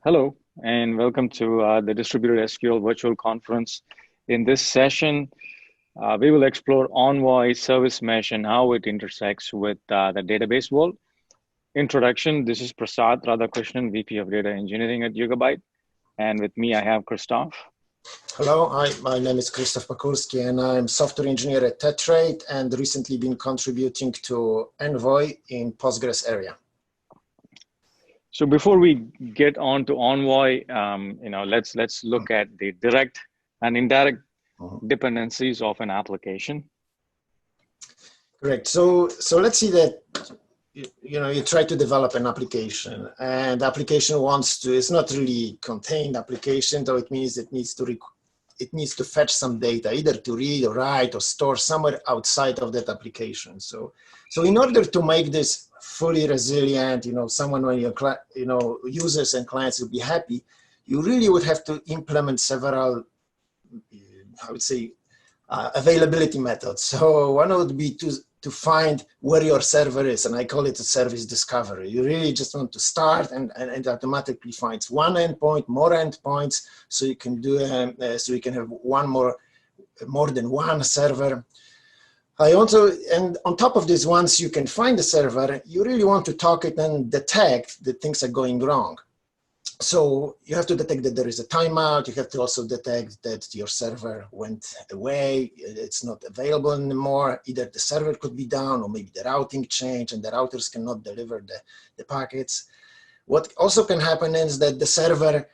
Hello, and welcome to the Distributed SQL Virtual Conference. In this session, we will explore Envoy Service Mesh and how it intersects with the database world. Introduction, this is Prasad Radhakrishnan, VP of Data Engineering at Yugabyte. And with me, I have Christoph. Hello, my name is Christoph Pakulski, and I'm software engineer at Tetrate and recently been contributing to Envoy in Postgres area. So before we get on to Envoy, let's look at the direct and indirect dependencies of an application. Correct. So let's see that you try to develop an application, and the application wants to. It's not really contained application, though it means it needs to fetch some data, either to read or write or store somewhere outside of that application. So in order to make this fully resilient, someone when your users and clients will be happy, you really would have to implement several, I would say, availability methods. So one would be to find where your server is, and I call it a service discovery. You really just want to start, and it automatically finds one endpoint, more endpoints, so you can do so you can have more than one server. And on top of this, once you can find the server, you really want to talk it and detect that things are going wrong. So you have to detect that there is a timeout. You have to also detect that your server went away. It's not available anymore. Either the server could be down, or maybe the routing changed and the routers cannot deliver the packets. What also can happen is that the server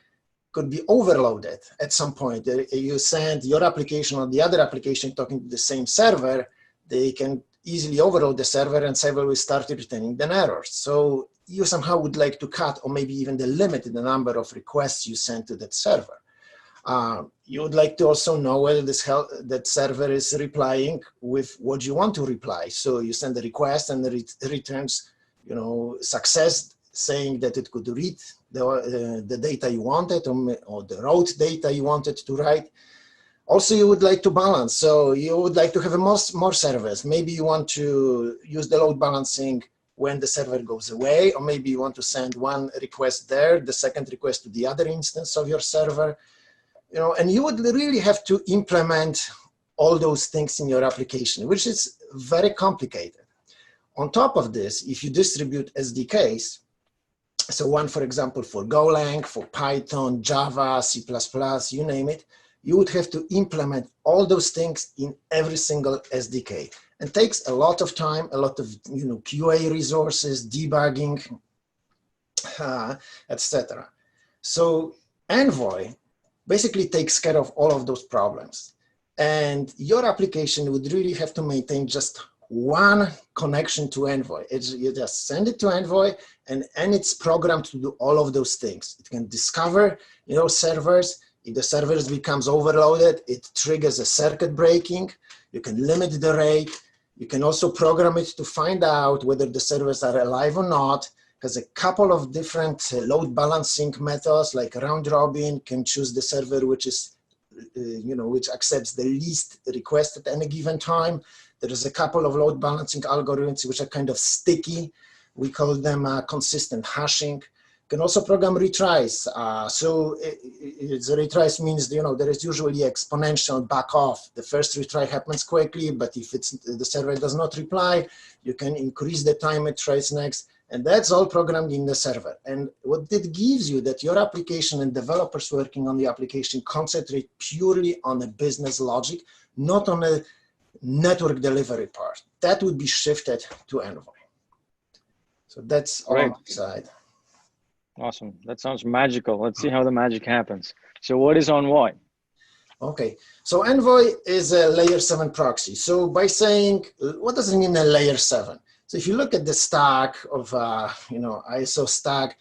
could be overloaded at some point. You send your application or the other application talking to the same server, they can easily overload the server and server will start returning an error. So you somehow would like to cut or maybe even limit the number of requests you send to that server. You would like to also know whether that server is replying with what you want to reply. So you send a request and it returns, success, saying that it could read the data you wanted or the wrote data you wanted to write. Also, you would like to balance. So you would like to have more servers. Maybe you want to use the load balancing when the server goes away, or maybe you want to send one request there, the second request to the other instance of your server. And you would really have to implement all those things in your application, which is very complicated. On top of this, if you distribute SDKs, so one, for example, for Golang, for Python, Java, C++, you name it, you would have to implement all those things in every single SDK. And takes a lot of time, a lot of QA resources, debugging, etc. So Envoy basically takes care of all of those problems. And your application would really have to maintain just one connection to Envoy. You just send it to Envoy, and it's programmed to do all of those things. It can discover servers. If the servers becomes overloaded, it triggers a circuit breaking. You can limit the rate. You can also program it to find out whether the servers are alive or not. Has a couple of different load balancing methods, like round robin, can choose the server which is, which accepts the least request at any given time. There is a couple of load balancing algorithms which are kind of sticky. We call them consistent hashing. Can also program retries. So retries means there is usually exponential back off. The first retry happens quickly, but if the server does not reply, you can increase the time it tries next, and that's all programmed in the server. And what it gives you that your application and developers working on the application concentrate purely on the business logic, not on the network delivery part. That would be shifted to Envoy. So that's all on my side. Awesome. That sounds magical. Let's see how the magic happens. So what is Envoy? Okay. So Envoy is a layer 7 proxy. So by saying, what does it mean a layer 7? So if you look at the stack of, ISO stack,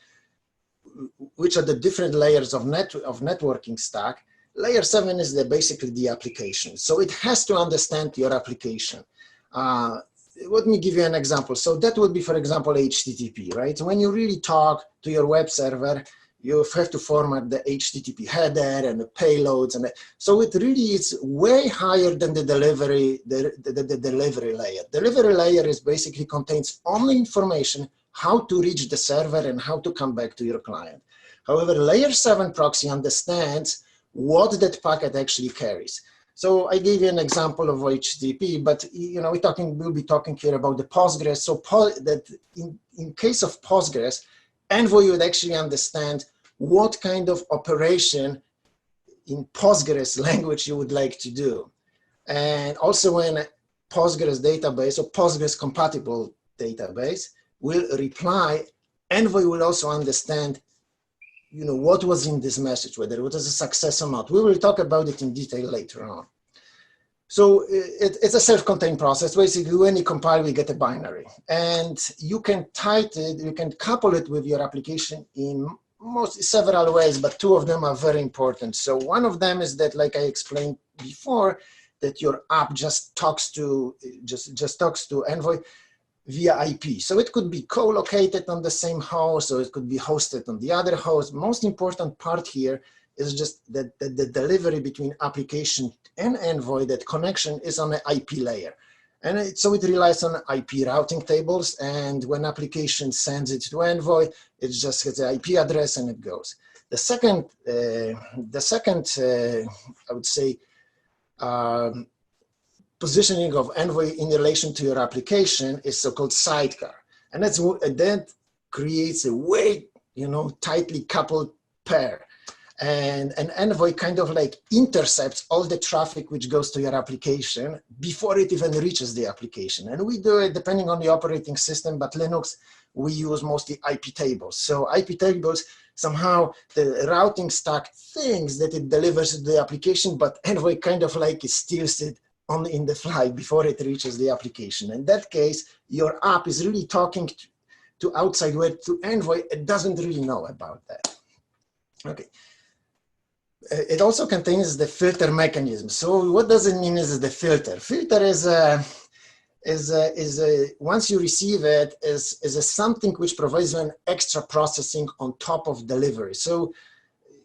which are the different layers of networking stack, layer 7 is basically the application. So it has to understand your application. Let me give you an example. So that would be, for example, HTTP, right? So when you really talk to your web server, you have to format the HTTP header and the payloads, and so it really is way higher than the delivery layer. Delivery layer is basically contains only information how to reach the server and how to come back to your client. However, layer 7 proxy understands what that packet actually carries. So I gave you an example of HTTP, but we'll be talking here about the Postgres. So that in case of Postgres, Envoy would actually understand what kind of operation in Postgres language you would like to do. And also when Postgres database or Postgres compatible database will reply, Envoy will also understand what was in this message, whether it was a success or not. We will talk about it in detail later on. So it's a self-contained process. Basically, when you compile, we get a binary. And you can couple it with your application in several ways, but two of them are very important. So one of them is that, like I explained before, that your app just talks to Envoy via IP. So it could be co-located on the same host, or it could be hosted on the other host. Most important part here is just that the delivery between application and Envoy, that connection is on an IP layer. And so it relies on IP routing tables. And when application sends it to Envoy, it just gets the IP address and it goes. The second, I would say, positioning of Envoy in relation to your application is so-called sidecar. And that creates a way, tightly coupled pair. And Envoy kind of like intercepts all the traffic which goes to your application before it even reaches the application. And we do it depending on the operating system, but Linux, we use mostly IP tables. So IP tables, somehow the routing stack thinks that it delivers to the application, but Envoy kind of like steals it in the fly before it reaches the application. In that case, your app is really talking to outside world, to Envoy. It doesn't really know about that. Okay. It also contains the filter mechanism. So what does it mean is the filter? Filter is once you receive it, is something which provides an extra processing on top of delivery. So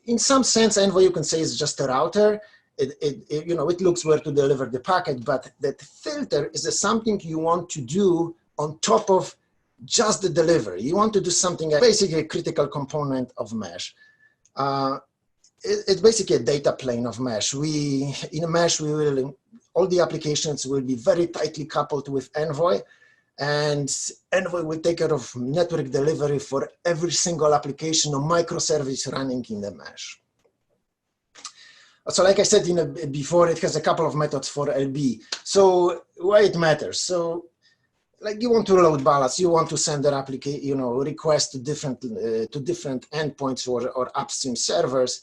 in some sense, Envoy, you can say, is just a router. It looks where to deliver the packet, but that filter is something you want to do on top of just the delivery. You want to do something, basically a critical component of mesh. It's basically a data plane of mesh. In a mesh, all the applications will be very tightly coupled with Envoy, and Envoy will take care of network delivery for every single application or microservice running in the mesh. So like I said before, it has a couple of methods for LB. So why it matters? So like you want to load balance, you want to send an application, request to different endpoints or upstream servers,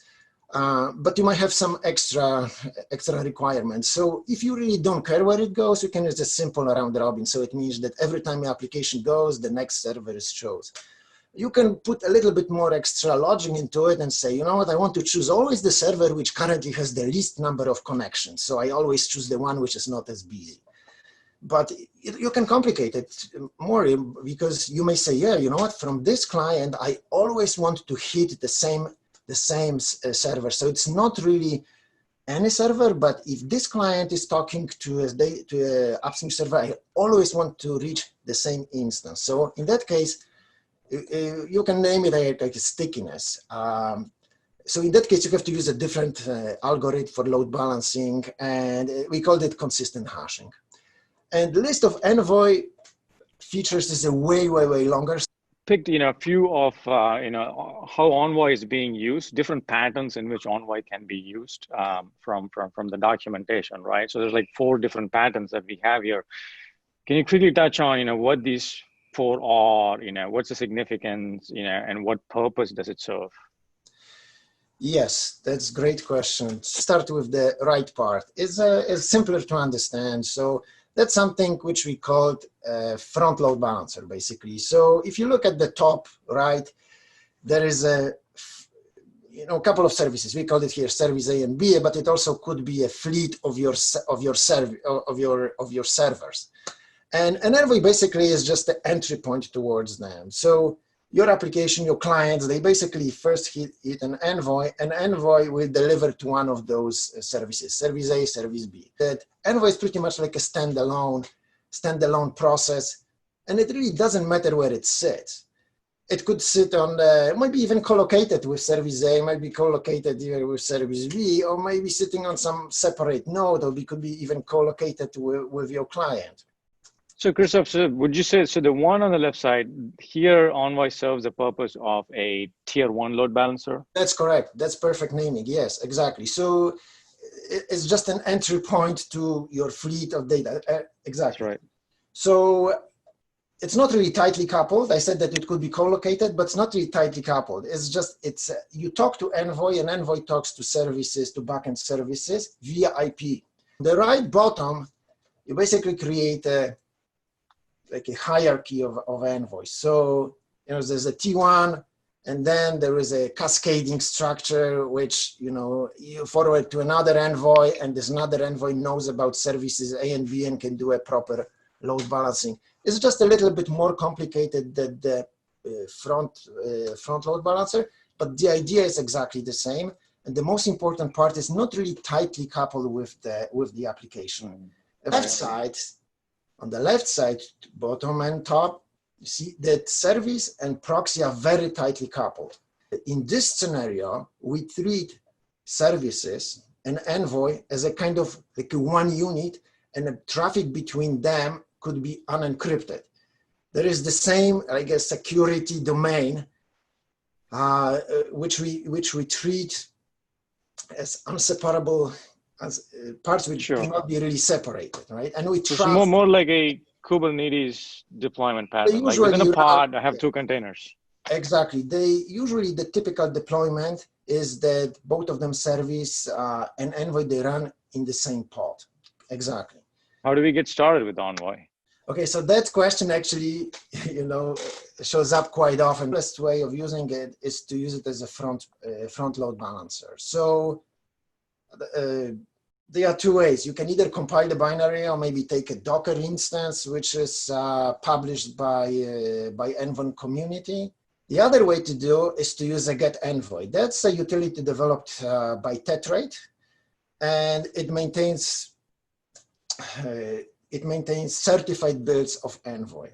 but you might have some extra requirements. So if you really don't care where it goes, you can use a simple round robin. So it means that every time your application goes, the next server is chosen. You can put a little bit more extra logic into it and say, I want to choose always the server which currently has the least number of connections. So I always choose the one which is not as busy. But you can complicate it more, because you may say, yeah, from this client, I always want to hit the same server. So it's not really any server, but if this client is talking to a upstream server, I always want to reach the same instance. So in that case, you can name it like a stickiness. So in that case, you have to use a different algorithm for load balancing, and we called it consistent hashing. And the list of Envoy features is a way longer. Picked a few of how Envoy is being used, different patterns in which Envoy can be used from the documentation, right? So there's like 4 different patterns that we have here. Can you quickly touch on what these 4 are? What's the significance? And what purpose does it serve? Yes, that's a great question. Start with the right part. It's simpler to understand. So that's something which we called front load balancer, basically. So if you look at the top right, there is a couple of services. We call it here service A and B, but it also could be a fleet of your servers. And Envoy basically is just the entry point towards them. So your application, your clients, they basically first hit an Envoy, and Envoy will deliver to one of those services, service A, service B. That Envoy is pretty much like a standalone process And it really doesn't matter where it sits. It could sit on the, it might be even co-located with service A, might be co-located here with service B, or maybe sitting on some separate node, or it could be even co-located with your client. So Christoph, so would you say, so the one on the left side, here Envoy serves the purpose of a tier 1 load balancer? That's correct. That's perfect naming. Yes, exactly. So it's just an entry point to your fleet of data. Exactly. That's right. So it's not really tightly coupled. I said that it could be co-located, but it's not really tightly coupled. It's just, you talk to Envoy, and Envoy talks to services, to backend services via IP. The right bottom, you basically create like a hierarchy of envoys. So, you know, there's a T1, and then there is a cascading structure, which, you know, you forward to another envoy, and this another envoy knows about services A and B and can do a proper load balancing. It's just a little bit more complicated than the front load balancer, but the idea is exactly the same. And the most important part is not really tightly coupled with the application. Left side, on the left side, bottom and top, you see that service and proxy are very tightly coupled. In this scenario, we treat services and Envoy as a kind of like a one unit, and the traffic between them could be unencrypted. There is the same, I guess, security domain, which we treat as inseparable, as parts which cannot be really separated, right? And we trust. It's more like a Kubernetes deployment pattern. Like within a pod, I have 2 containers. Exactly. Usually the typical deployment is that both of them service and Envoy, they run in the same pod. Exactly. How do we get started with Envoy? Okay, so that question actually, you know, shows up quite often. The best way of using it is to use it as a front load balancer. So there are 2 ways. You can either compile the binary, or maybe take a Docker instance, which is published by Envoy community. The other way to do is to use a get envoy. That's a utility developed by Tetrate, and it maintains certified builds of Envoy.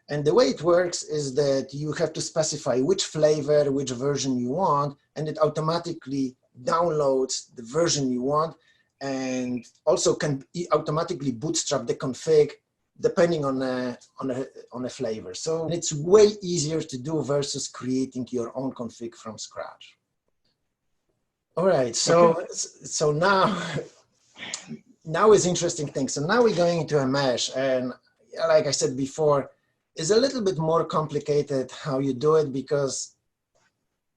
And the way it works is that you have to specify which flavor, which version you want, and it automatically downloads the version you want, and also can automatically bootstrap the config depending on a flavor. So it's way easier to do versus creating your own config from scratch. All right, so now is interesting thing. So now we're going into a mesh, and like I said before, it's a little bit more complicated how you do it, because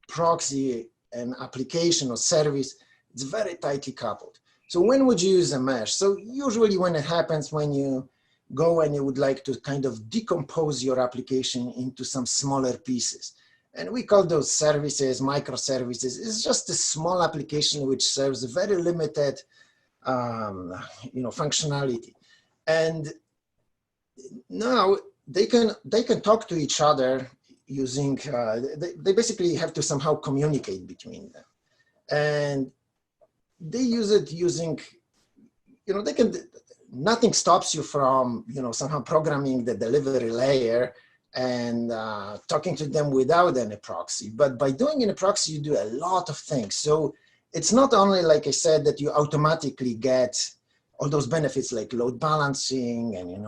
proxy and application or service, it's very tightly coupled. So when would you use a mesh? So usually when it happens, when you go and you would like to kind of decompose your application into some smaller pieces. And we call those services, microservices. It's just a small application which serves a very limited functionality. And now they can talk to each other using, they basically have to somehow communicate between them. And they use it using, nothing stops you from, somehow programming the delivery layer and talking to them without any proxy. But by doing in a proxy, you do a lot of things. So it's not only, like I said, that you automatically get all those benefits like load balancing and,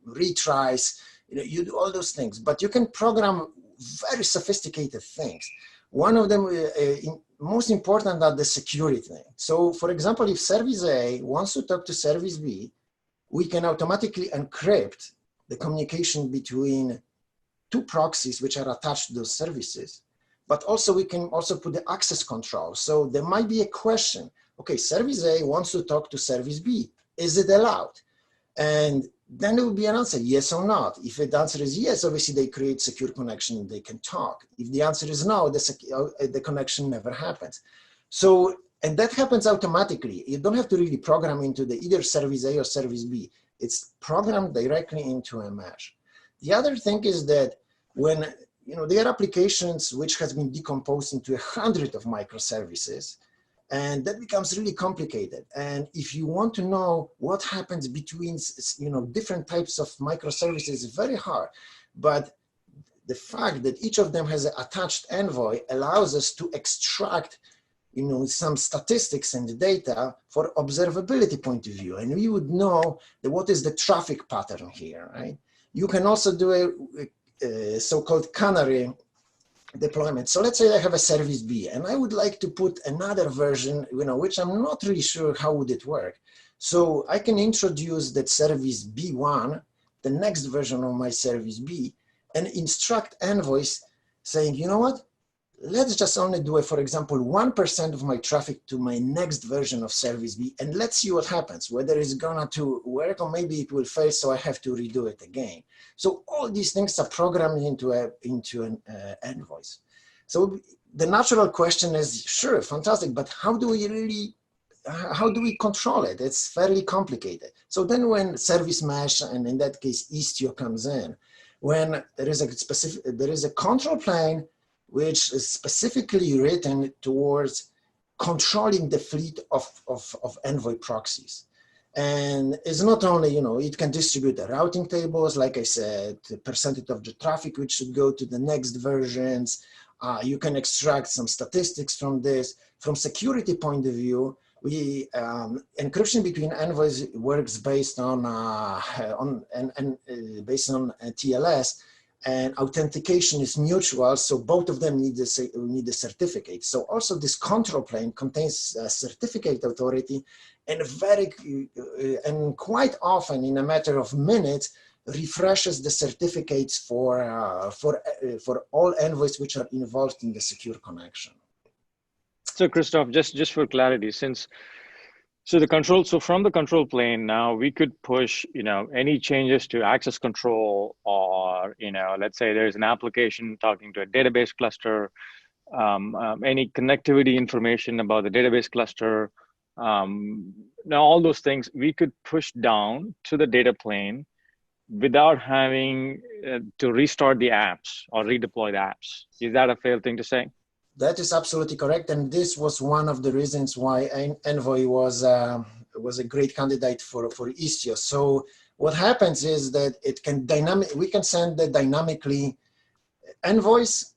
retries, you do all those things, but you can program very sophisticated things. One of them, most important, are the security thing. So for example, if service A wants to talk to service B, we can automatically encrypt the communication between 2 proxies which are attached to those services. But also we can also put the access control. So there might be a question, okay, service A wants to talk to service B. Is it allowed? And then there will be an answer, yes or not. If the answer is yes, obviously they create secure connection, they can talk. If the answer is no, the connection never happens. So, and that happens automatically. You don't have to really program into either service A or service B. It's programmed directly into a mesh. The other thing is that when, there are applications which has been decomposed into 100 of microservices, And that becomes really complicated. And if you want to know what happens between, different types of microservices, is very hard. But the fact that each of them has an attached envoy allows us to extract, some statistics and data for observability point of view. And we would know that what is the traffic pattern here, right? You can also do a so-called canary deployment. So let's say I have a service B and I would like to put another version, which I'm not really sure how would it work. So I can introduce that service B1, the next version of my service B, and instruct envoys saying, you know what, let's just only do, for example, 1% of my traffic to my next version of service B, and let's see what happens, whether it's gonna to work or maybe it will fail, so I have to redo it again. So all these things are programmed into an envoys. So the natural question is, sure, fantastic, but how do we control it? It's fairly complicated. So then when service mesh, and in that case, Istio comes in, when there is a control plane which is specifically written towards controlling the fleet of Envoy proxies. And it's not only, it can distribute the routing tables, like I said, the percentage of the traffic which should go to the next versions. You can extract some statistics from this. From security point of view, encryption between envoys works based on TLS, and authentication is mutual, so both of them need a certificate. So also this control plane contains a certificate authority, and quite often, in a matter of minutes, refreshes the certificates for all envoys which are involved in the secure connection. So Christoph, just for clarity, so from the control plane, now we could push, any changes to access control, or, let's say there's an application talking to a database cluster, any connectivity information about the database cluster. Now all those things we could push down to the data plane without having to restart the apps or redeploy the apps. Is that a fair thing to say? That is absolutely correct, and this was one of the reasons why Envoy was a great candidate for Istio. So what happens is that we can send the dynamically envoys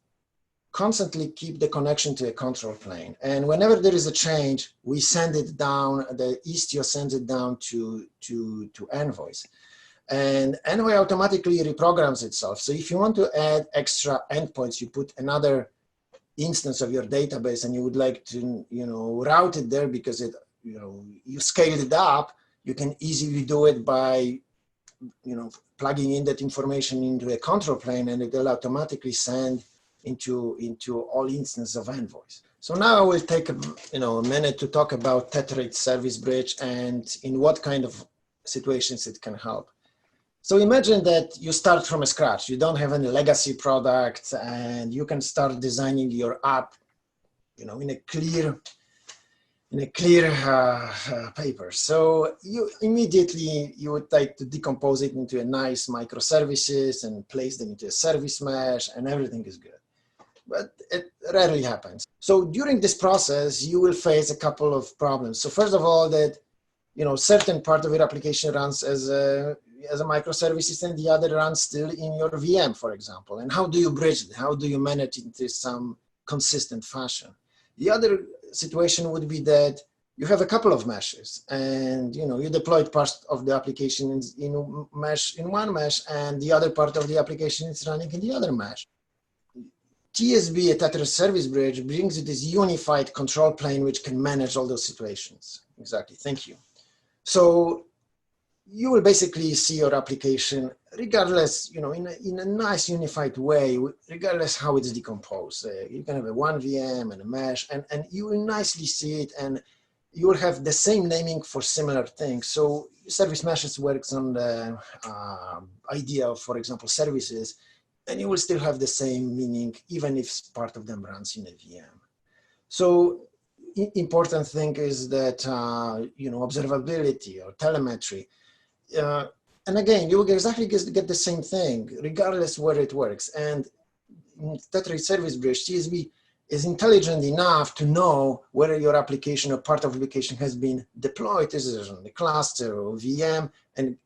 constantly keep the connection to a control plane, and whenever there is a change, we send it down. The Istio sends it down to envoys, and Envoy automatically reprograms itself. So if you want to add extra endpoints, you put another instance of your database and you would like to route it there because you scaled it up, you can easily do it by plugging in that information into a control plane, and it will automatically send into all instances of envoys. So now I will take a minute to talk about Tetrate service bridge and in what kind of situations it can help. So imagine that you start from scratch. You don't have any legacy product, and you can start designing your app, in a clear paper. So you would like to decompose it into a nice microservices and place them into a service mesh, and everything is good. But it rarely happens. So during this process, you will face a couple of problems. So first of all, that certain part of your application runs as a microservices and the other runs still in your VM, for example. And how do you bridge it? How do you manage it into some consistent fashion? The other situation would be that you have a couple of meshes, and you deployed part of the application in one mesh, and the other part of the application is running in the other mesh. TSB, a Tetrate service bridge, brings you this unified control plane which can manage all those situations. Exactly, thank you. So you will basically see your application regardless, in a nice unified way, regardless how it's decomposed. You can have a one VM and a mesh, and you will nicely see it, and you will have the same naming for similar things. So service meshes works on the idea of, for example, services, and you will still have the same meaning, even if part of them runs in a VM. So important thing is that, observability or telemetry. And again, you will exactly get the same thing, regardless where it works. And in Tetrate service bridge, TSB is intelligent enough to know whether your application or part of application has been deployed as a cluster or VM and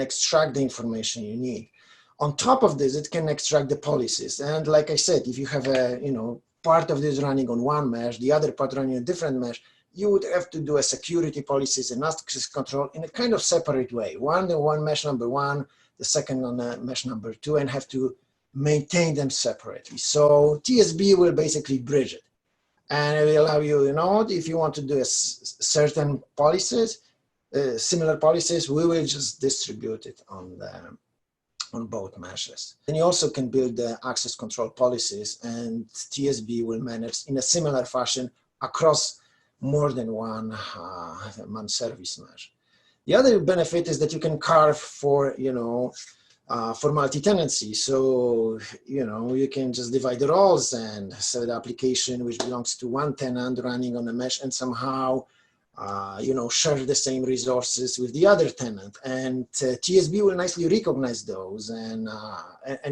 extract the information you need. On top of this, it can extract the policies. And like I said, if you have a, part of this running on one mesh, the other part running on a different mesh, you would have to do a security policies and access control in a kind of separate way. One on mesh number one, the second on mesh number two, and have to maintain them separately. So TSB will basically bridge it. And it will allow you, if you want to do a certain policies, similar policies, we will just distribute it on both meshes. And you also can build the access control policies, and TSB will manage in a similar fashion across more than one service mesh. The other benefit is that you can carve for multi-tenancy. So, you can just divide the roles and set the application which belongs to one tenant running on a mesh and somehow share the same resources with the other tenant, and TSB will nicely recognize those and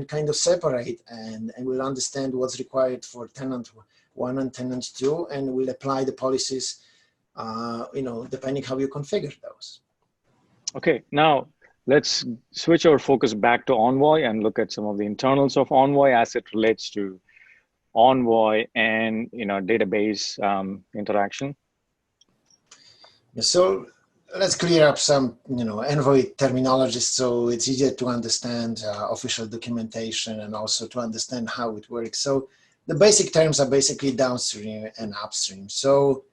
kind of separate and will understand what's required for tenant one and tenant two, and will apply the policies, depending how you configure those. Okay, now let's switch our focus back to Envoy and look at some of the internals of Envoy as it relates to Envoy and database interaction. So let's clear up some, Envoy terminologies so it's easier to understand official documentation and also to understand how it works. So the basic terms are basically downstream and upstream. So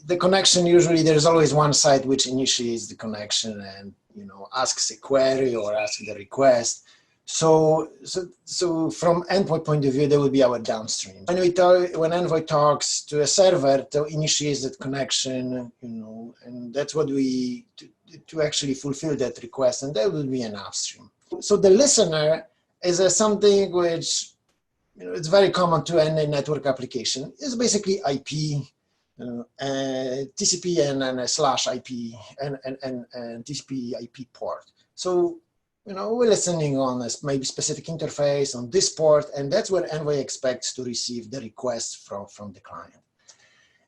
the connection, usually there's always one side which initiates the connection and, asks a query or asks the request. So from endpoint point of view, there will be our downstream. When Envoy talks to a server to initiate that connection, and that's what we, to actually fulfill that request, and that will be an upstream. So the listener is something which, it's very common to any network application. It's basically IP, TCP and slash IP and TCP IP port. So, we're listening on a maybe specific interface on this port, and that's where Envoy expects to receive the request from the client.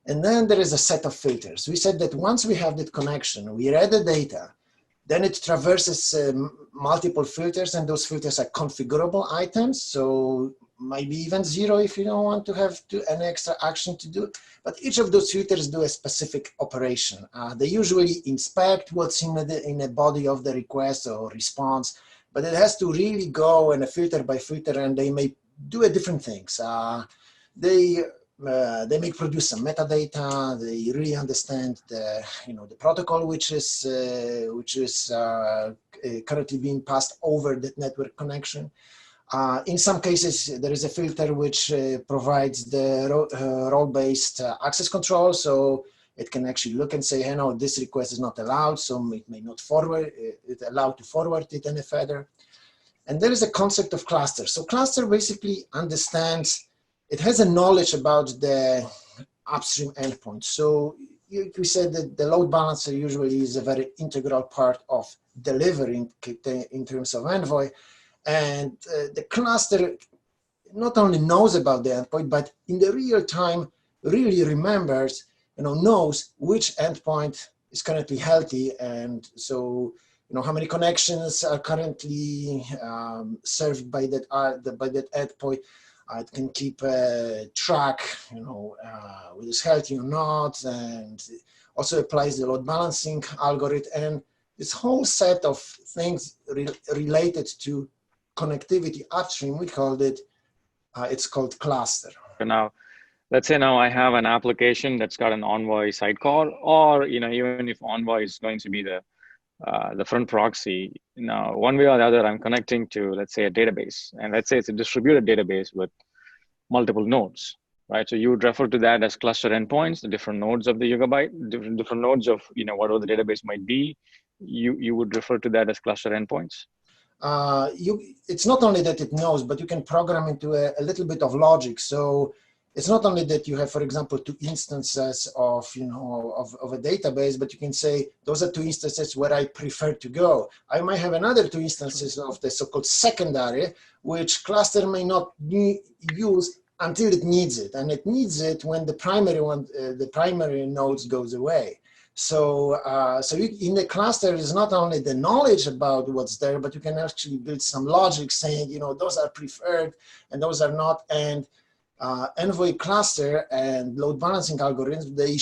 And then there is a set of filters. We said that once we have that connection, we read the data, then it traverses multiple filters, and those filters are configurable items. So maybe even 0 if you don't want to have an extra action to do. But each of those filters do a specific operation. They usually inspect what's in the body of the request or response, but it has to really go and filter by filter, and they may do different things. They may produce some metadata. They really understand the protocol which is currently being passed over that network connection. In some cases, there is a filter which provides the role-based access control, so it can actually look and say, hey, no, this request is not allowed, so it may not forward it, allowed to forward it any further. And there is a concept of cluster. So cluster basically understands, it has a knowledge about the upstream endpoint. So we said that the load balancer usually is a very integral part of delivering in terms of Envoy. And the cluster not only knows about the endpoint, but in the real time really remembers, knows which endpoint is currently healthy. And so, how many connections are currently served by that endpoint. It can keep track, whether it's healthy or not, and also applies the load balancing algorithm. And this whole set of things related to connectivity upstream, we called it, it's called cluster. Now, let's say now I have an application that's got an Envoy sidecar, or even if Envoy is going to be the front proxy, one way or the other, I'm connecting to, let's say, a database, and let's say it's a distributed database with multiple nodes, right? So you would refer to that as cluster endpoints, the different nodes of the Yugabyte, different nodes of whatever the database might be. You would refer to that as cluster endpoints. It's not only that it knows, but you can program into a little bit of logic. So it's not only that you have, for example, 2 instances of a database, but you can say those are 2 instances where I prefer to go. I might have another 2 instances of the so-called secondary, which cluster may not use until it needs it, and it needs it when the primary nodes goes away. So, in the cluster is not only the knowledge about what's there, but you can actually build some logic saying, those are preferred and those are not. And Envoy cluster and load balancing algorithms, they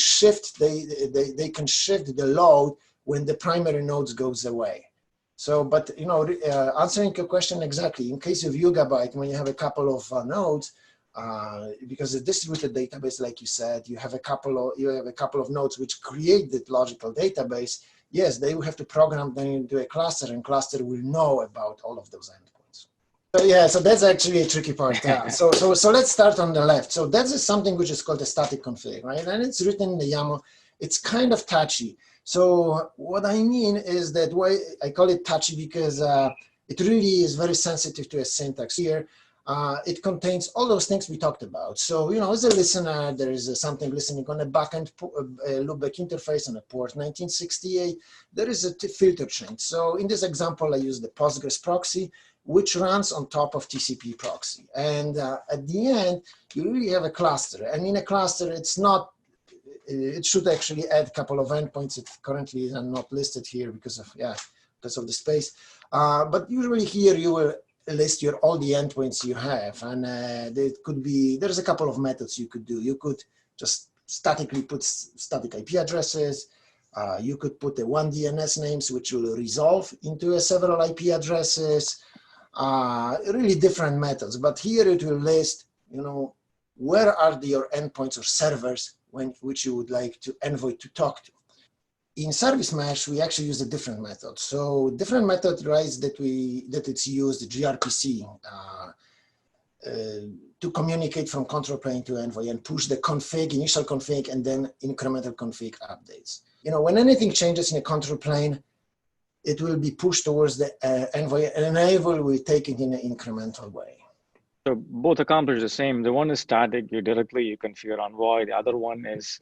can shift the load when the primary nodes goes away. So, but answering your question exactly, in case of Yugabyte, when you have a couple of nodes, because a distributed database, like you said, you have a couple of nodes which create the logical database. Yes, they will have to program them into a cluster, and cluster will know about all of those endpoints. So yeah, so that's actually a tricky part. So let's start on the left. So that's something which is called a static config, right? And it's written in the YAML. It's kind of touchy. So what I mean is that why I call it touchy, because it really is very sensitive to a syntax here. It contains all those things we talked about. So, as a listener, there is something listening on a backend loopback interface on a port 1968. There is a filter chain. So in this example, I use the Postgres proxy, which runs on top of TCP proxy. And at the end, you really have a cluster. And in a cluster, it should actually add a couple of endpoints. It currently is not listed here because of the space. But usually here you will list all the endpoints you have, and there's a couple of methods you could do. You could just statically put static IP addresses. You could put the one DNS names, which will resolve into several IP addresses. Really different methods, but here it will list, where are your endpoints or servers which you would like to Envoy to talk to. In service mesh, we actually use a different method. So different method writes that it's used gRPC to communicate from control plane to Envoy and push the initial config, and then incremental config updates. When anything changes in a control plane, it will be pushed towards the Envoy, and Envoy will take it in an incremental way. So both accomplish the same. The one is static, you configure Envoy. The other one is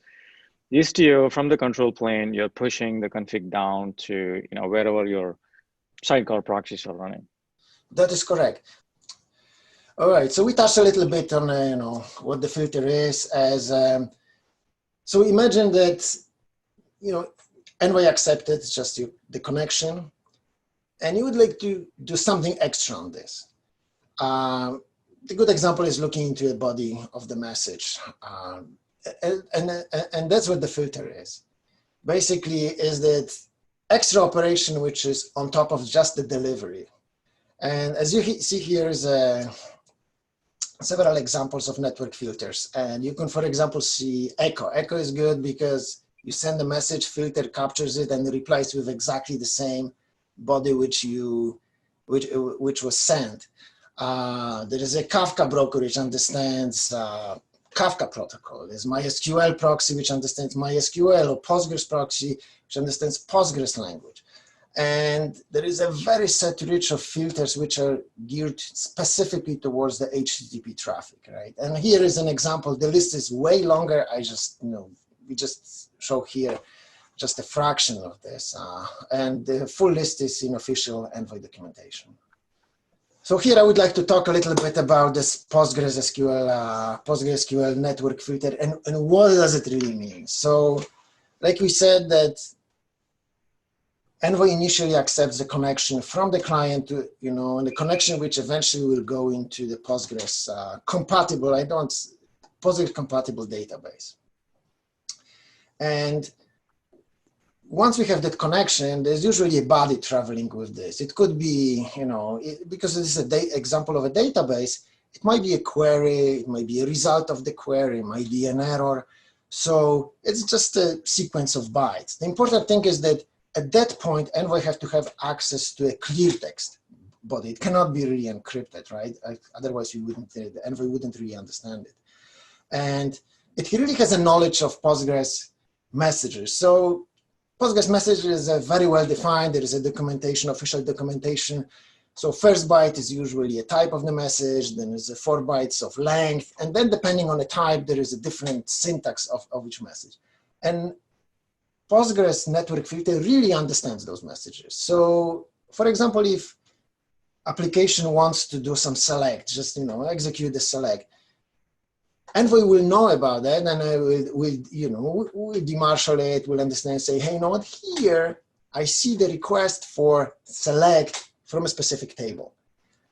Istio from the control plane, you're pushing the config down to wherever your sidecar proxies are running. That is correct. All right, so we touched a little bit on what the filter is. So imagine that Envoy accepted just the connection, and you would like to do something extra on this. The good example is looking into the body of the message. And that's what the filter is. Basically, is that extra operation which is on top of just the delivery. And as you see here is several examples of network filters. And you can, for example, see echo. Echo is good because you send a message, filter captures it, and replies with exactly the same body which was sent. There is a Kafka broker which understands Kafka protocol. There's MySQL proxy, which understands MySQL, or Postgres proxy, which understands Postgres language. And there is a very set rich of filters which are geared specifically towards the HTTP traffic, right? And here is an example. The list is way longer. We just show here just a fraction of this. And the full list is in official Envoy documentation. So here I would like to talk a little bit about this PostgreSQL network filter and what does it really mean. So like we said that Envoy initially accepts the connection from the client to, and the connection which eventually will go into the Postgres Postgres compatible database. And once we have that connection, there's usually a body traveling with this. It could be, because this is an example of a database, it might be a query, it might be a result of the query, it might be an error. So it's just a sequence of bytes. The important thing is that at that point, Envoy have to have access to a clear text body. It cannot be really encrypted, right? Otherwise, Envoy wouldn't really understand it. And it really has a knowledge of Postgres messages. So Postgres messages are very well defined. There is a documentation, official documentation. So first byte is usually a type of the message, then there's 4 bytes of length, and then depending on the type, there is a different syntax of each message. And Postgres network filter really understands those messages. So for example, if application wants to do some select, just execute the select, Envoy will know about that, and I will you know, we'll demarshal it, we'll understand, say, hey, you know what, here, I see the request for select from a specific table.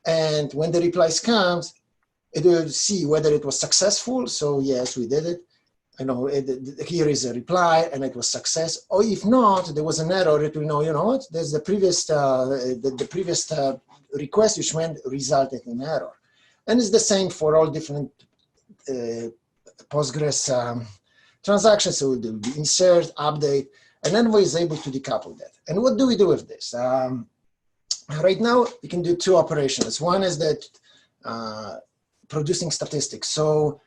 And when the replies comes, it will see whether it was successful. So yes, we did it. I know here is a reply and it was success. Or if not, there was an error, it will know, you know what, there's the previous, the previous request which went resulted in error. And it's the same for all different Postgres transactions. So we'll do insert, update, and Envoy is able to decouple that. And what do we do with this? Right now, you can do two operations. One is that producing statistics. So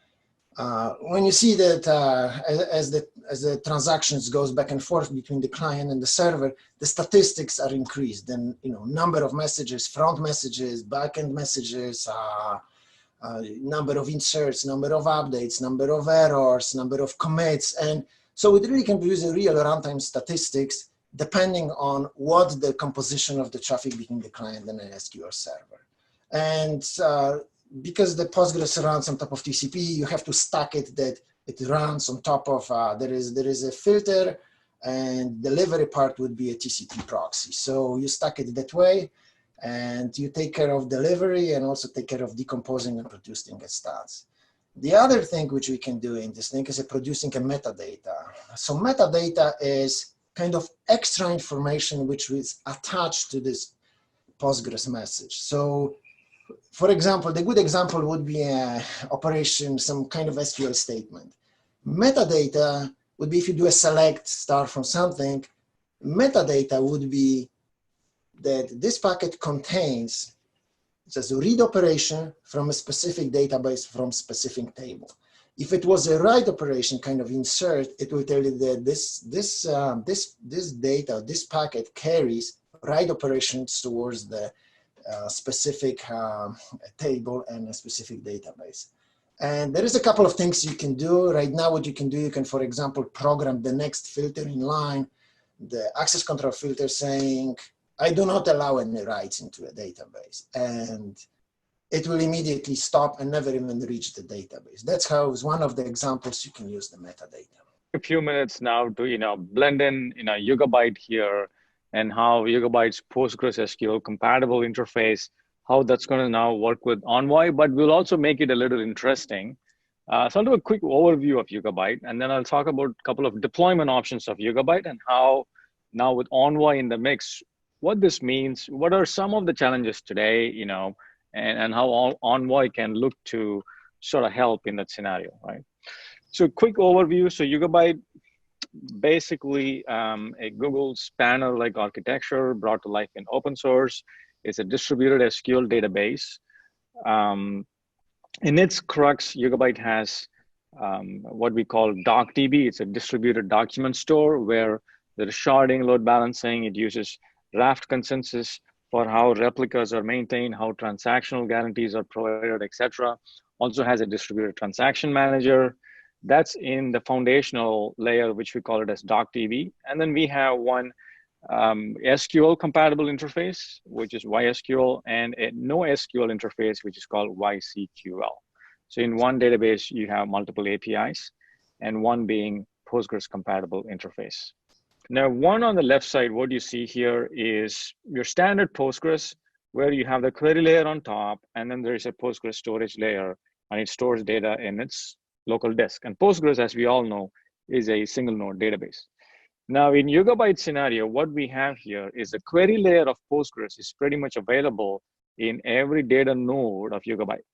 when you see that as the transactions goes back and forth between the client and the server, the statistics are increased. Then, you know, number of messages, front messages, backend messages, number of inserts, number of updates, number of errors, number of commits. And so it really can produce a real runtime statistics depending on what the composition of the traffic between the client and the SQL server. And because the Postgres runs on top of TCP, you have to stack it that it runs on top of, there is a filter, and delivery part would be a TCP proxy. So you stack it that way, and you take care of delivery and also take care of decomposing and producing the stats. The other thing which we can do in this thing is producing a metadata. So metadata is kind of extra information which is attached to this Postgres message. So for example, the good example would be an operation, some kind of SQL statement. Metadata would be if you do a select star from something, metadata would be that this packet contains just a read operation from a specific database from specific table. If it was a write operation, kind of insert, it will tell you that this data, this packet carries write operations towards the specific table and a specific database. And there is a couple of things you can do. Right now, what you can do, you can, for example, program the next filter in line, the access control filter saying, I do not allow any writes into a database. And it will immediately stop and never even reach the database. That's how is one of the examples you can use the metadata. A few minutes now to blend in Yugabyte here and how Yugabyte's PostgreSQL compatible interface, how that's going to now work with Envoy, but we'll also make it a little interesting. So I'll do a quick overview of Yugabyte, and then I'll talk about a couple of deployment options of Yugabyte and how now with Envoy in the mix, what this means, what are some of the challenges today, and how Envoy can look to sort of help in that scenario, right? So quick overview. So Yugabyte, basically a Google spanner-like architecture brought to life in open source. It's a distributed SQL database. In its crux, Yugabyte has what we call DocDB. It's a distributed document store where there's sharding, load balancing. It uses Raft consensus for how replicas are maintained, how transactional guarantees are provided, etc. Also has a distributed transaction manager. That's in the foundational layer, which we call it as DocDB. And then we have one SQL compatible interface, which is YSQL, and a NoSQL interface, which is called YCQL. So in one database, you have multiple APIs, and one being Postgres compatible interface. Now, one on the left side, what you see here is your standard Postgres, where you have the query layer on top, and then there is a Postgres storage layer, and it stores data in its local disk. And Postgres, as we all know, is a single node database. Now, in Yugabyte scenario, what we have here is the query layer of Postgres is pretty much available in every data node of Yugabyte.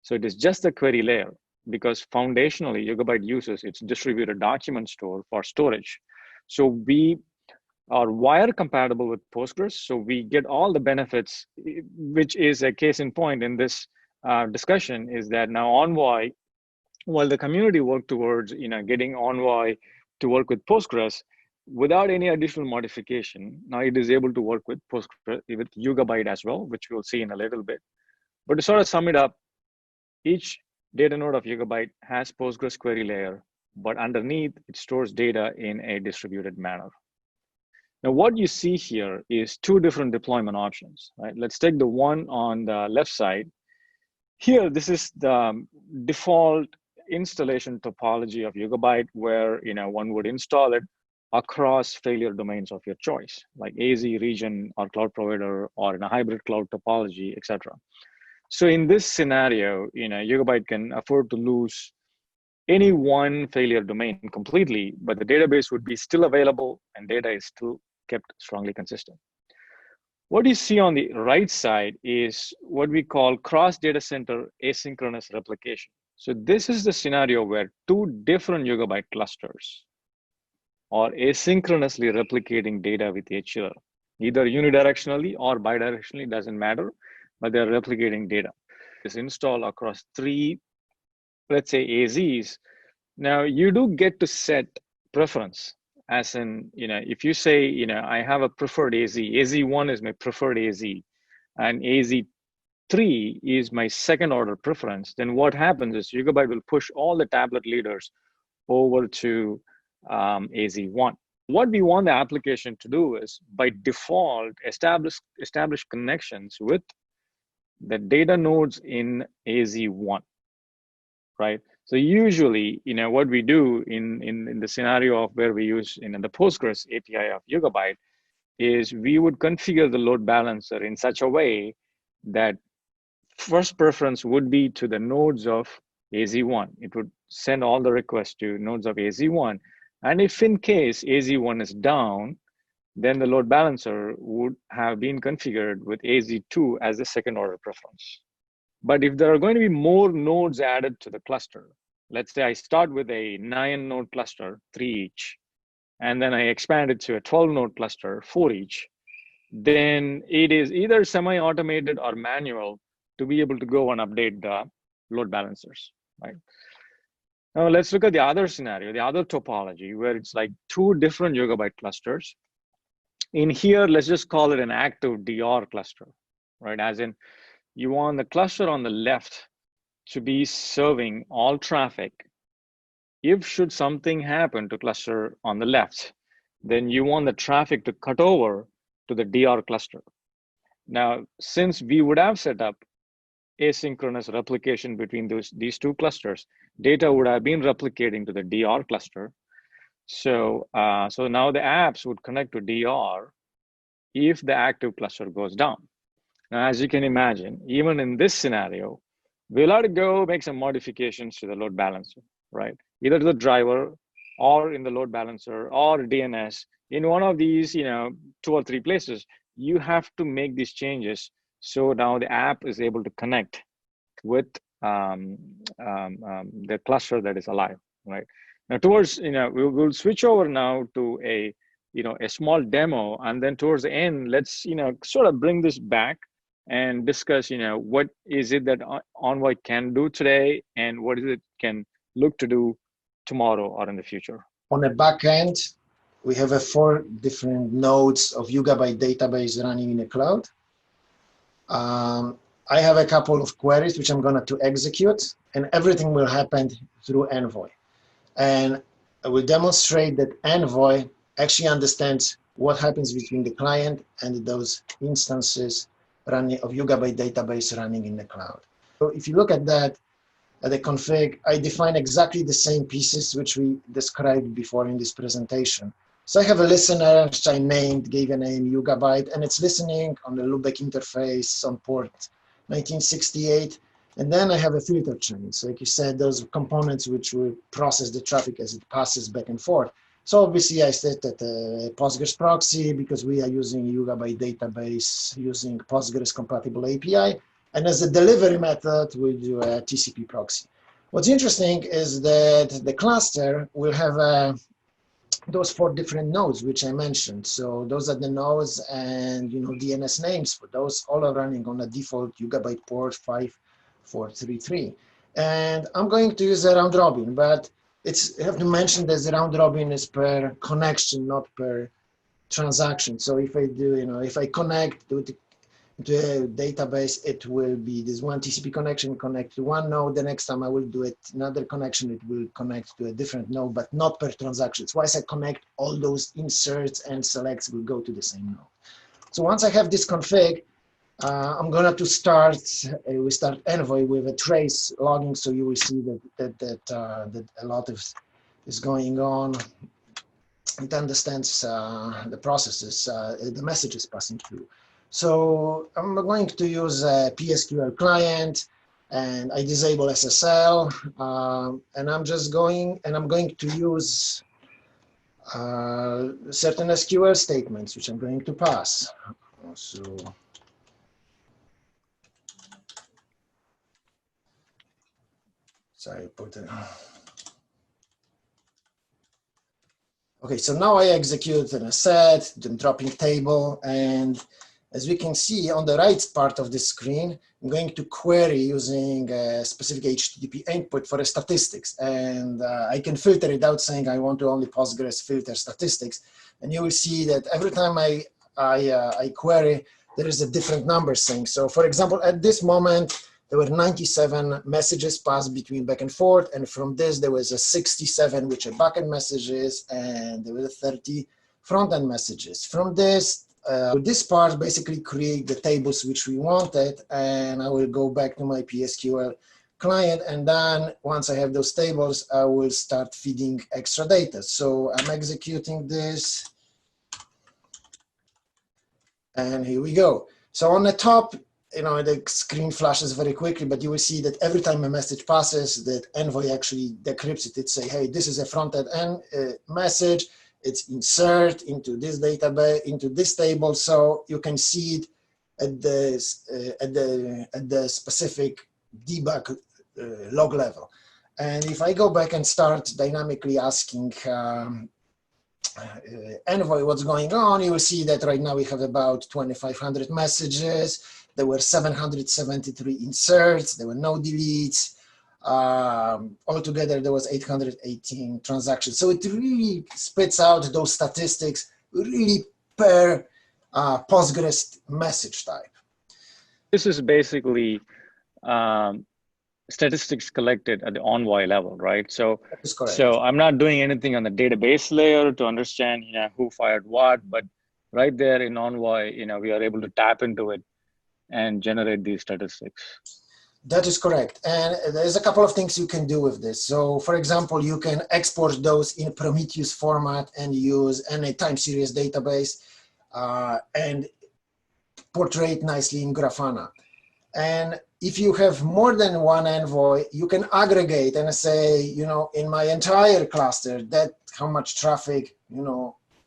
So it is just the query layer, because foundationally, Yugabyte uses its distributed document store for storage. So we are wire compatible with Postgres, so we get all the benefits, which is a case in point in this discussion, is that now Envoy, while the community worked towards getting Envoy to work with Postgres without any additional modification, now it is able to work with Postgres, with Yugabyte as well, which we'll see in a little bit. But to sort of sum it up, each data node of Yugabyte has Postgres query layer, but underneath it stores data in a distributed manner. Now, what you see here is two different deployment options, right? Let's take the one on the left side. Here, this is the default installation topology of Yugabyte where one would install it across failure domains of your choice, like AZ, region, or cloud provider, or in a hybrid cloud topology, etc. So in this scenario, Yugabyte can afford to lose any one failure domain completely, but the database would be still available and data is still kept strongly consistent. What you see on the right side is what we call cross data center asynchronous replication. So this is the scenario where two different Yugabyte clusters are asynchronously replicating data with each other, either unidirectionally or bidirectionally, doesn't matter, but they're replicating data. It's installed across three, let's say, AZs. Now you do get to set preference, as in, if you say, I have a preferred AZ, AZ1 is my preferred AZ, and AZ3 is my second order preference, then what happens is Yugabyte will push all the tablet leaders over to AZ1. What we want the application to do is, by default, establish connections with the data nodes in AZ1, right? So usually, what we do in the scenario of where we use the Postgres API of Yugabyte is we would configure the load balancer in such a way that first preference would be to the nodes of AZ1. It would send all the requests to nodes of AZ1. And if in case AZ1 is down, then the load balancer would have been configured with AZ2 as the second order preference. But if there are going to be more nodes added to the cluster, let's say I start with a 9-node cluster, 3 each, and then I expand it to a 12-node cluster, 4 each, then it is either semi-automated or manual to be able to go and update the load balancers, right? Now let's look at the other scenario, the other topology, where it's like two different Yugabyte clusters. In here, let's just call it an active DR cluster, right? As in, you want the cluster on the left to be serving all traffic. If should something happen to cluster on the left, then you want the traffic to cut over to the DR cluster. Now, since we would have set up asynchronous replication between these two clusters, data would have been replicating to the DR cluster. So now the apps would connect to DR if the active cluster goes down. Now, as you can imagine, even in this scenario, we'll have to go make some modifications to the load balancer, right? Either to the driver or in the load balancer or DNS. In one of these, 2 or 3 places, you have to make these changes. So now the app is able to connect with the cluster that is alive, right? Now towards, we'll switch over now to a small demo, and then towards the end, let's, sort of bring this back and discuss, what is it that Envoy can do today and what is it can look to do tomorrow or in the future. On the back end, we have 4 different nodes of Yugabyte database running in the cloud. I have a couple of queries which I'm going to execute, and everything will happen through Envoy. And I will demonstrate that Envoy actually understands what happens between the client and those instances running of Yugabyte database running in the cloud. So if you look at that, at the config, I define exactly the same pieces which we described before in this presentation. So I have a listener which I named, gave a name Yugabyte, and it's listening on the loopback interface on port 1968. And then I have a filter chain. So like you said, those components which will process the traffic as it passes back and forth. So obviously I set that Postgres proxy because we are using Yugabyte database using Postgres compatible API. And as a delivery method, we do a TCP proxy. What's interesting is that the cluster will have those 4 different nodes which I mentioned. So those are the nodes and DNS names for those, all are running on a default Yugabyte port 5433. And I'm going to use a round robin, but I have to mention that the round robin is per connection, not per transaction. So if I do, if I connect to the database, it will be this one TCP connection, connect to one node. The next time I will do it, another connection, it will connect to a different node, but not per transaction. Once I connect, all those inserts and selects will go to the same node. So once I have this config, I'm going to start, we start Envoy with a trace logging, so you will see that a lot of is going on. It understands the processes, the messages passing through. So I'm going to use a PSQL client, and I disable SSL, and I'm going to use certain SQL statements, which I'm going to pass. Okay, so now I execute a set, the dropping table, and as we can see on the right part of the screen, I'm going to query using a specific HTTP endpoint for a statistics, and I can filter it out saying I want to only Postgres filter statistics, and you will see that every time I query, there is a different number saying. So for example, at this moment, there were 97 messages passed between back and forth, and from this there was a 67 which are backend messages, and there were 30 front-end messages. From this, this part basically create the tables which we wanted, and I will go back to my PSQL client, and then once I have those tables, I will start feeding extra data. So I'm executing this, and here we go. So on the top, the screen flashes very quickly, but you will see that every time a message passes, that Envoy actually decrypts it. It say, hey, this is a front-end message. It's insert into this database, into this table, so you can see it at the specific debug log level. And if I go back and start dynamically asking Envoy what's going on, you will see that right now we have about 2,500 messages. There were 773 inserts. There were no deletes. Altogether, there was 818 transactions. So it really spits out those statistics really per Postgres message type. This is basically statistics collected at the Envoy level, right? So, I'm not doing anything on the database layer to understand who fired what, but right there in Envoy, we are able to tap into it and generate these statistics. That is correct. And there's a couple of things you can do with this. So for example, you can export those in Prometheus format and use any time series database and portray it nicely in Grafana. And if you have more than one Envoy, you can aggregate and say, in my entire cluster, that how much traffic,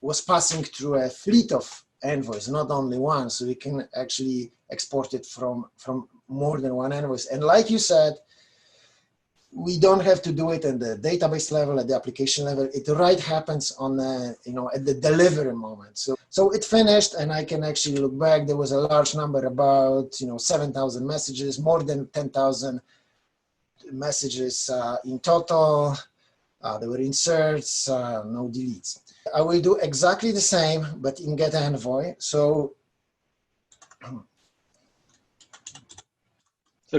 was passing through a fleet of Envoys, not only one. So we can actually export it from more than one Envoys. And like you said, we don't have to do it at the database level, at the application level. It happens on at the delivery moment. So it finished, and I can actually look back. There was a large number, about 7,000 messages, more than 10,000 messages in total. There were inserts, no deletes. I will do exactly the same, but in Get Envoy. So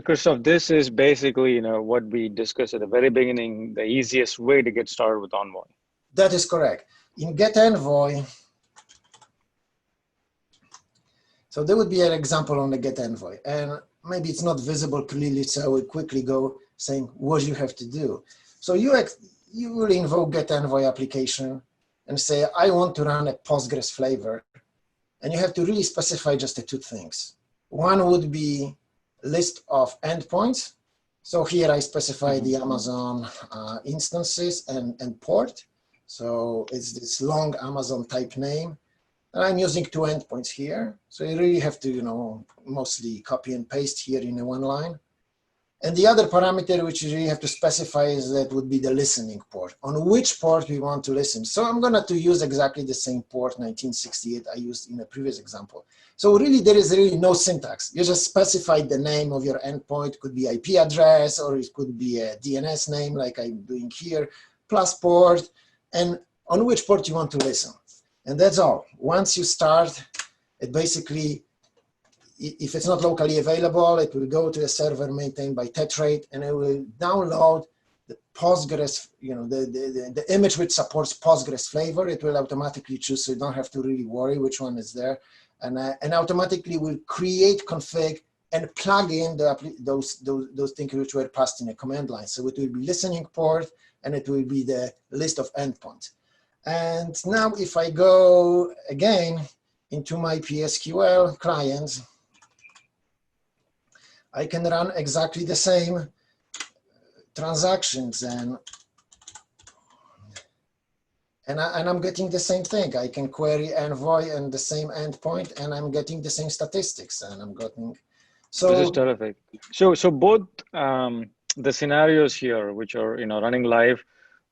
Christoph, this is basically, what we discussed at the very beginning, the easiest way to get started with Envoy. That is correct. In Get Envoy, so there would be an example on the Get Envoy, and maybe it's not visible clearly, so I will quickly go saying what you have to do. So you will invoke Get Envoy application and say, I want to run a Postgres flavor, and you have to really specify just the two things. One would be list of endpoints. So here I specify the Amazon instances and port. So it's this long Amazon type name. And I'm using two endpoints here. So you really have to, mostly copy and paste here in one line. And the other parameter which you really have to specify is that would be the listening port, on which port we want to listen. So I'm going to use exactly the same port, 1968, I used in a previous example. So really, there is really no syntax. You just specify the name of your endpoint. It could be IP address, or it could be a DNS name like I'm doing here, plus port, and on which port you want to listen. And that's all. Once you start, it basically, if it's not locally available, it will go to a server maintained by Tetrate, and it will download the Postgres, the image which supports Postgres flavor. It will automatically choose, so you don't have to really worry which one is there. and automatically will create config and plug in those things which were passed in a command line. So it will be listening port, and it will be the list of endpoints. And now if I go again into my PSQL client, I can run exactly the same transactions, and I'm getting the same thing. I can query Envoy and the same endpoint, and I'm getting the same statistics, and I'm getting. So this is terrific. So both the scenarios here, which are running live,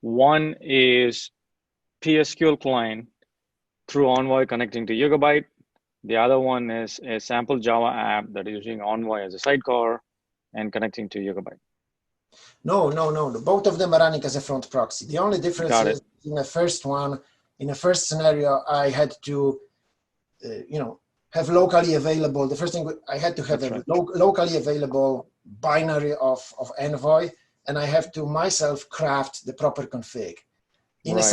one is PSQL client through Envoy connecting to Yugabyte. The other one is a sample Java app that is using Envoy as a sidecar and connecting to Yugabyte. No. Both of them are running as a front proxy. The only difference is in the first one, in the first scenario, I had to, have locally available. The first thing I had to have locally available binary of Envoy, and I have to myself craft the proper config. In the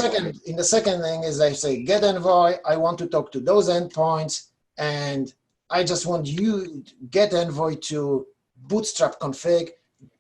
second thing is I say get Envoy. I want to talk to those endpoints, and I just want you get Envoy to bootstrap config,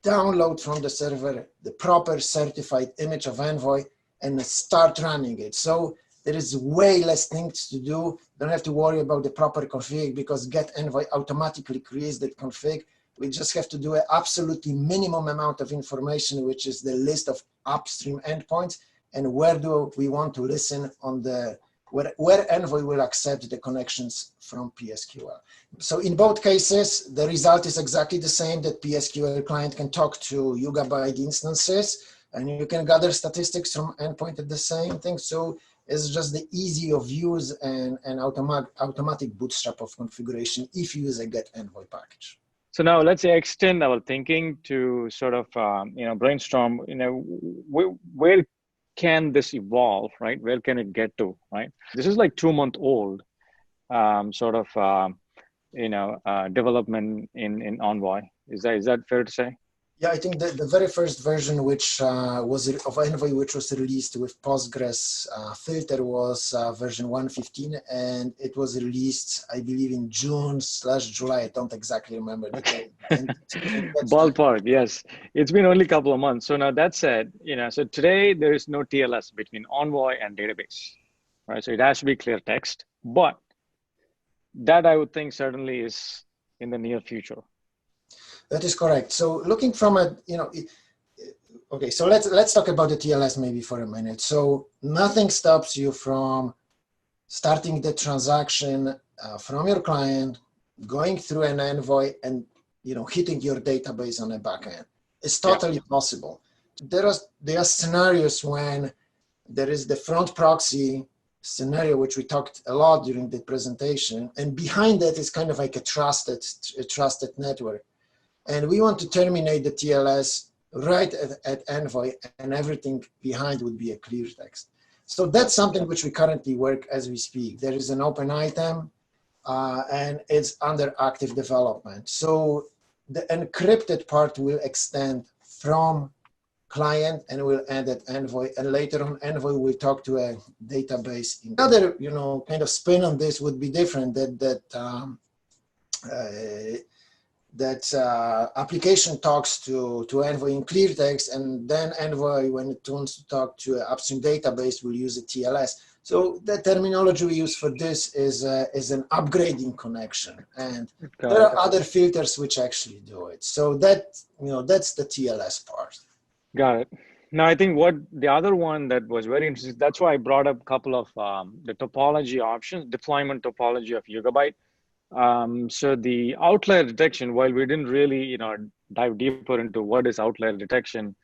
download from the server the proper certified image of Envoy, and start running it. So there is way less things to do. Don't have to worry about the proper config because get Envoy automatically creates that config. We just have to do an absolutely minimum amount of information, which is the list of upstream endpoints and where do we want to listen on the where Envoy will accept the connections from PSQL. So in both cases, the result is exactly the same, that PSQL client can talk to Yugabyte instances, and you can gather statistics from endpoint at the same thing. So it's just the easy of use and automatic bootstrap of configuration if you use a get Envoy package. So now let's extend our thinking to sort of, brainstorm, where can this evolve, right? Where can it get to, right? This is like 2-month-old development in Envoy. Is that fair to say? Yeah, I think the very first version which was of Envoy, which was released with Postgres filter, was version 1.15, and it was released, I believe, in June/July. I don't exactly remember the date. Ballpark, yes. It's been only a couple of months. So now that said, so today there is no TLS between Envoy and database, right? So it has to be clear text, but that I would think certainly is in the near future. That is correct. So looking from a, okay, so let's talk about the TLS maybe for a minute. So nothing stops you from starting the transaction from your client, going through an Envoy and, hitting your database on the backend. It's totally possible. There are scenarios when there is the front proxy scenario, which we talked a lot during the presentation, and behind that is kind of like a trusted network. And we want to terminate the TLS right at Envoy, and everything behind would be a clear text. So that's something which we currently work as we speak. There is an open item, and it's under active development. So the encrypted part will extend from client and will end at Envoy, and later on Envoy will talk to a database. Another, kind of spin on this would be different, that application talks to Envoy in clear text, and then Envoy, when it wants to talk to an upstream database, will use a TLS. So the terminology we use for this is an upgrading connection, and there are other filters which actually do it. So that that's the TLS part. Got it. Now I think what the other one that was very interesting. That's why I brought up a couple of the topology options, deployment topology of Yugabyte. So the outlier detection, while we didn't really, dive deeper into what is outlier detection,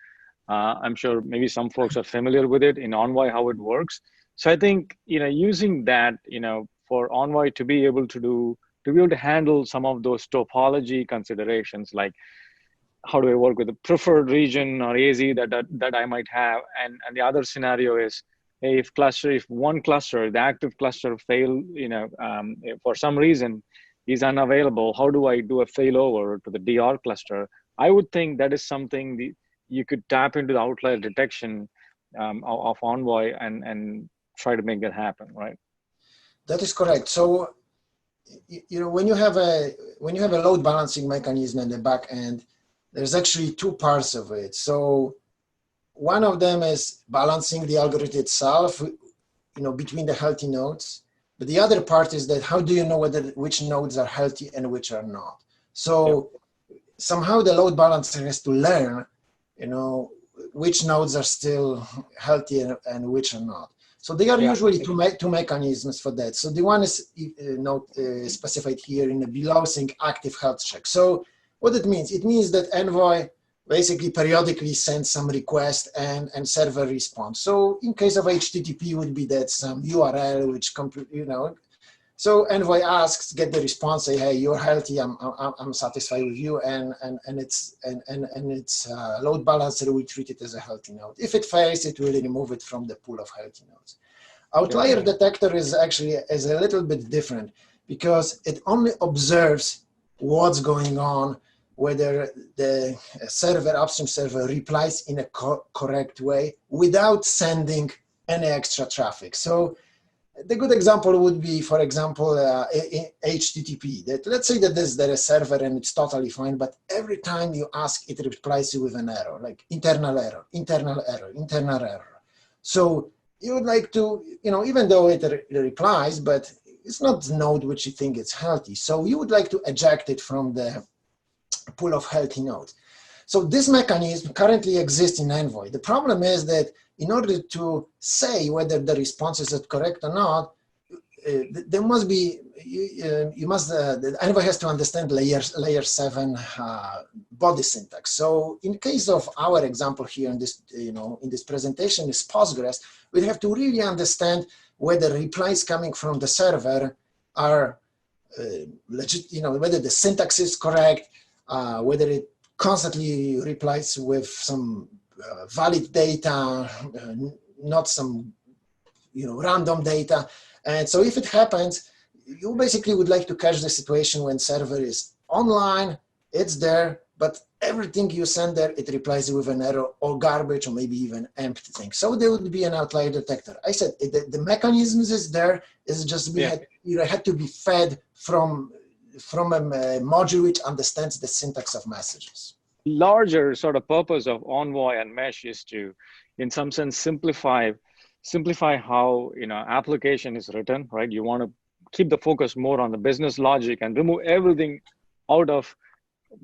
I'm sure maybe some folks are familiar with it in Envoy, how it works. So I think, using that, for Envoy to be able to handle some of those topology considerations, like how do I work with the preferred region or AZ that I might have, and the other scenario is, hey, if one cluster, the active cluster fail, for some reason is unavailable, how do I do a failover to the DR cluster? I would think that is something you could tap into the outlier detection of Envoy and try to make that happen, right? That is correct. So when you have a load balancing mechanism in the back end, there's actually two parts of it. So one of them is balancing the algorithm itself, between the healthy nodes. But the other part is that how do you know which nodes are healthy and which are not? So somehow the load balancer has to learn, which nodes are still healthy and which are not. So there are usually two mechanisms for that. So the one is specified here in the below saying active health check. So what it means? It means that Envoy basically periodically sends some request and server response. So in case of HTTP would be that some URL which so Envoy asks, get the response, say, hey, you're healthy, I'm satisfied with you, and its load balancer will treat it as a healthy node. If it fails, it will remove it from the pool of healthy nodes. Outlier detector is actually a little bit different because it only observes what's going on, whether the upstream server replies in a correct way without sending any extra traffic. So the good example would be, for example, HTTP. That let's say that there is a server and it's totally fine, but every time you ask, it replies you with an error, like internal error, internal error, internal error. So you would like to, even though it replies, but it's not the node which you think is healthy. So you would like to eject it from the pool of healthy nodes. So this mechanism currently exists in Envoy. The problem is that in order to say whether the response is correct or not, there must be, the Envoy has to understand layer 7 body syntax. So in case of our example here in this, in this presentation is Postgres, we have to really understand whether replies coming from the server are legit, whether the syntax is correct, whether it constantly replies with some valid data, not some random data. And so if it happens, you basically would like to catch the situation when server is online, it's there, but everything you send there, it replies with an error or garbage or maybe even empty thing. So there would be an outlier detector. I said the mechanisms is there, it's just had to be fed from a module which understands the syntax of messages. Larger sort of purpose of Envoy and Mesh is to, in some sense, simplify how application is written, right? You want to keep the focus more on the business logic and remove everything out of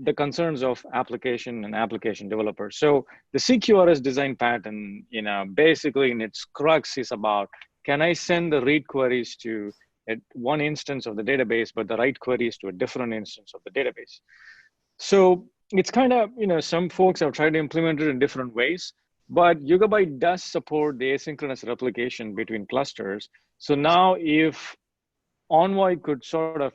the concerns of application and application developers. So the CQRS design pattern, basically in its crux is about, can I send the read queries to one instance of the database, but the write queries to a different instance of the database? So it's kind of, some folks have tried to implement it in different ways, but Yugabyte does support the asynchronous replication between clusters. So now if Envoy could sort of,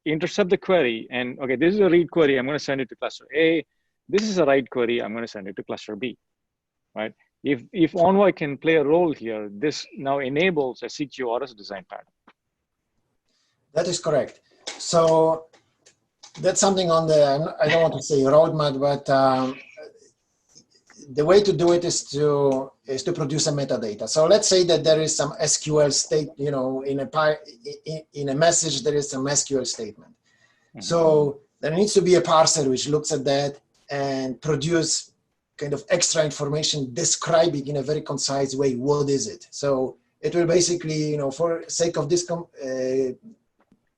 intercept the query and, okay, this is a read query, I'm going to send it to cluster A. This is a write query, I'm going to send it to cluster B, right? If Envoy can play a role here, this now enables a CQRS design pattern. That is correct. So that's something on the, I don't want to say roadmap, but the way to do it is to produce a metadata. So let's say that there is some SQL state, in a message, there is some SQL statement. Mm-hmm. So there needs to be a parser which looks at that and produce kind of extra information describing in a very concise way, what is it? So it will basically, for sake of this,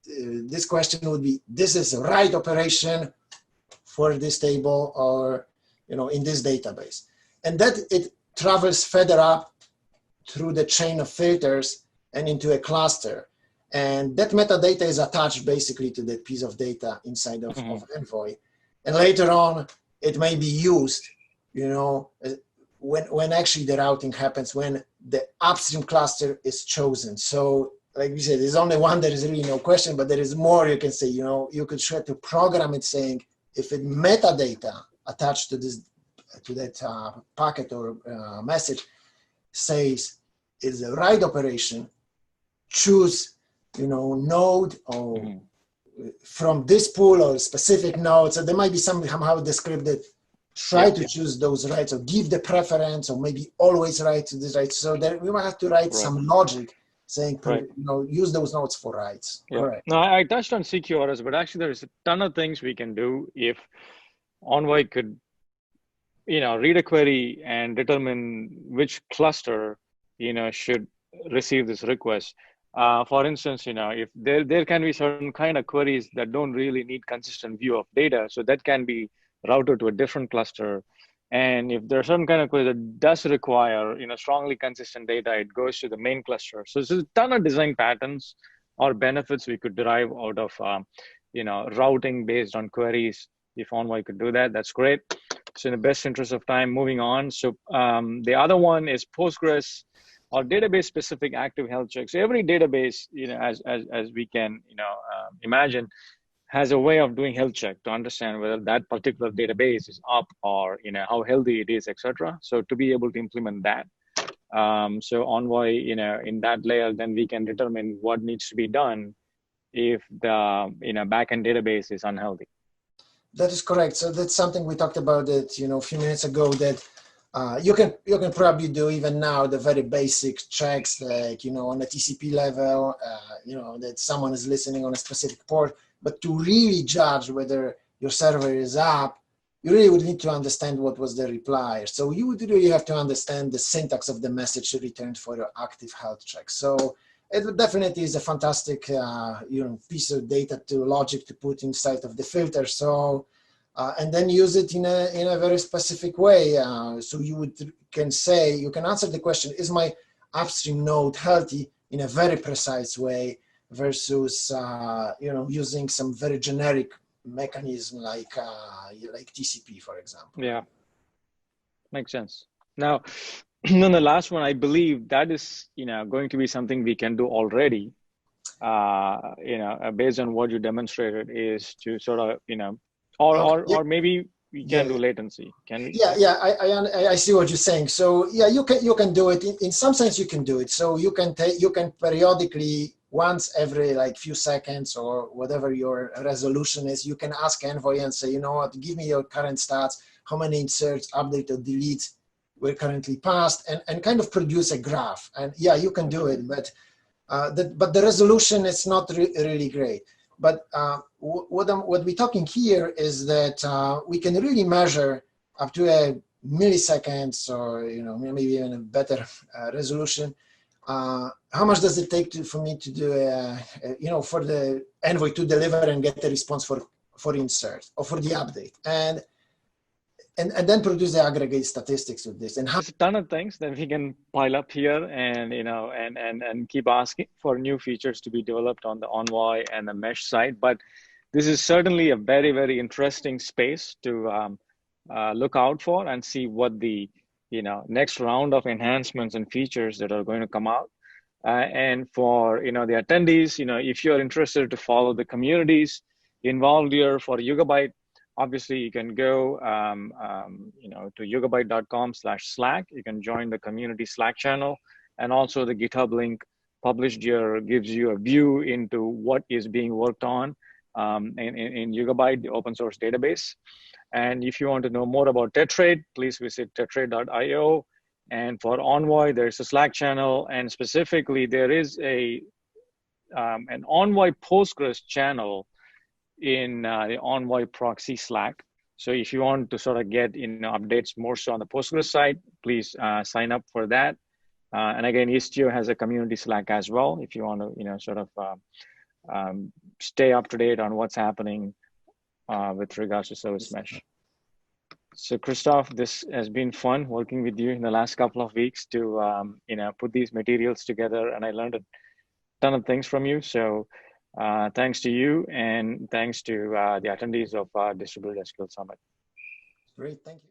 this question would be, this is a write operation for this table or, in this database. And that it travels further up through the chain of filters and into a cluster. And that metadata is attached basically to that piece of data inside of Envoy. And later on, it may be used, when actually the routing happens, when the upstream cluster is chosen. So like we said, there's only one, there is really no question, but there is more you can say, you could try to program it saying, if it metadata attached to that packet or message says is a write operation, choose, node or from this pool or specific node. So there might be somehow described that try to choose those writes or give the preference or maybe always write to this write. So there we might have to write some logic saying, Right. use those nodes for writes. Yeah. Correct. No, I touched on CQRS, but actually there's a ton of things we can do if Envoy could, read a query and determine which cluster, should receive this request. For instance, if there can be certain kind of queries that don't really need consistent view of data, so that can be routed to a different cluster. And if there are certain kind of queries that does require, strongly consistent data, it goes to the main cluster. So there's a ton of design patterns or benefits we could derive out of, routing based on queries. If Envoy could do that, that's great. So in the best interest of time, moving on. So the other one is Postgres or database specific active health checks. Every database, as we can, imagine, has a way of doing health check to understand whether that particular database is up or, how healthy it is, etc. So to be able to implement that. So Envoy, in that layer, then we can determine what needs to be done if the, backend database is unhealthy. That is correct. So that's something we talked about it, a few minutes ago, that you can probably do even now the very basic checks, like, on a TCP level, that someone is listening on a specific port. But to really judge whether your server is up, you really would need to understand what was the reply. So you would really have to understand the syntax of the message returned for your active health check. So it definitely is a fantastic, piece of data to logic to put inside of the filter. So, and then use it in a very specific way. So you can answer the question: is my upstream node healthy, in a very precise way, versus using some very generic mechanism like TCP, for example. Yeah, makes sense. Now, then the last one, I believe that is, going to be something we can do already, based on what you demonstrated, is to sort of, or maybe we can do latency. Can we? Yeah, I see what you're saying. So yeah, you can do it. In some sense, you can do it. So you can periodically, once every few seconds or whatever your resolution is, you can ask Envoy and say, what, give me your current stats, how many inserts, update or deletes were currently passed, and kind of produce a graph. And yeah, you can do it, but the resolution is not really great. But what we're talking here is that we can really measure up to a milliseconds, or maybe even a better resolution. How much does it take for me to do for the Envoy to deliver and get a response for insert or for the update, and then produce the aggregate statistics with this. And there's a ton of things that we can pile up here, and and keep asking for new features to be developed on the Envoy and the mesh side. But this is certainly a very, very interesting space to look out for and see what the next round of enhancements and features that are going to come out. And for the attendees, if you're interested to follow the communities involved here for Yugabyte, obviously you can go to yugabyte.com/Slack. You can join the community Slack channel, and also the GitHub link published here gives you a view into what is being worked on in Yugabyte, the open source database. And if you want to know more about Tetrate, please visit tetrate.io. And for Envoy, there's a Slack channel, and specifically there is an Envoy Postgres channel in the Envoy proxy Slack. So if you want to sort of get updates more so on the Postgres side, please sign up for that. And again, Istio has a community Slack as well, if you want to sort of stay up to date on what's happening with regards to service mesh. So Christoph, this has been fun working with you in the last couple of weeks to put these materials together, and I learned a ton of things from you. So thanks to you, and thanks to the attendees of Distributed SQL Summit. Great, thank you.